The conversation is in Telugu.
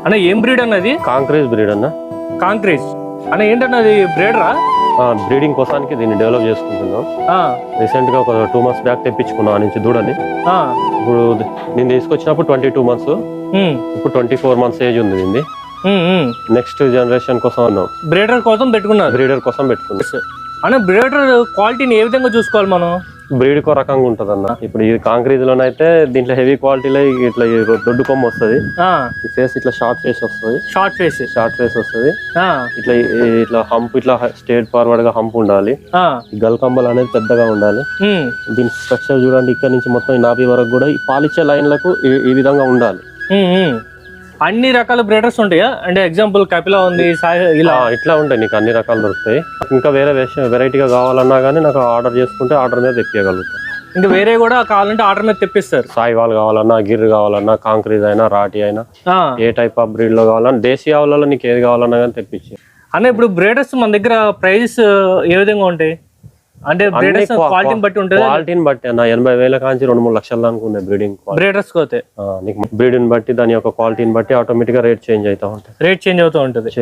అన్న ఏం బ్రీడ్ అన్నది? కాంక్రీజ్ బ్రీడ్ అన్న. కాంక్రీజ్ అన్న ఏంటన్నది? బ్రీడరా? బ్రీడింగ్ కోసానికి దీన్ని డెవలప్ చేసుకుంటున్నాం. రీసెంట్ గా ఒక 2 months బ్యాక్ తెప్పించుకున్నాం నుంచి దూడని. ఇప్పుడు నేను తీసుకొచ్చినప్పుడు 22 months, ఇప్పుడు 24 months ఏజ్ ఉంది దీన్ని. నెక్స్ట్ జనరేషన్ కోసం అన్నాం. బ్రీడర్ కోసం పెట్టుకున్నారు? బ్రీడర్ కోసం పెట్టుకున్నాం అన్న. బ్రీడర్ క్వాలిటీని ఏ విధంగా చూసుకోవాలి మనం? బ్రీడ్ కో రకంగా ఉంటది అన్న. ఇప్పుడు ఈ కాంక్రీజ్ లోనైతే దీంట్లో హెవీ క్వాలిటీలో ఇట్లా దొడ్డు కొమ్మ వస్తుంది, ఈ ఫేస్ ఇట్లా షార్ట్ ఫేస్ వస్తుంది. షార్ట్ ఫేస్ వస్తుంది. ఇట్లా ఇట్లా హంప్, ఇట్లా స్ట్రేట్ ఫార్వర్డ్ గా హంప్ ఉండాలి. గల్ కంబల్ అనేది పెద్దగా ఉండాలి. దీని స్ట్రక్చర్ చూడండి, ఇక్కడ నుంచి మొత్తం ఈ నాభి వరకు కూడా ఈ పాలిచ్చే లైన్లకు ఈ విధంగా ఉండాలి. అన్ని రకాల బ్రీడర్స్ ఉంటాయా? అంటే ఎగ్జాంపుల్ కపిలా ఉంది, ఇలా ఇట్లా ఉంటాయి. నీకు అన్ని రకాలు దొరుకుతాయి. ఇంకా వేరే వెరైటీగా కావాలన్నా కానీ నాకు ఆర్డర్ చేసుకుంటే ఆర్డర్ మీద తెప్పియగలుగుతాం. ఇంకా వేరే కూడా కావాలంటే ఆర్డర్ మీద తెప్పిస్తారు. సాయివాల్ కావాలన్నా, గిర్ కావాలన్నా, కాంక్రీజ్ అయినా, రాటి అయినా, ఏ టైప్ ఆఫ్ బ్రీడ్ లో కావాలన్నా, దేశీ ఆవులలో నీకు ఏది కావాలన్నా కానీ తెప్పించి అన్న. ఇప్పుడు బ్రీడర్స్ మన దగ్గర ప్రైస్ ఏ విధంగా ఉంటాయి? అంటే క్వాలిటీని బట్టి ఉంటుంది. క్వాలిటీని బట్టి అన్న 80,000 కాంచి 2-3 లక్షల దానికి ఉన్నాయి బ్రీడింగ్ బ్రీడర్స్ పోతే. నీకు బ్రీడ్ని బట్టి, దాని యొక్క క్వాలిటీని బట్టి ఆటోమేటిక్ గా రేట్ చేంజ్ అవుతా ఉంటుంది.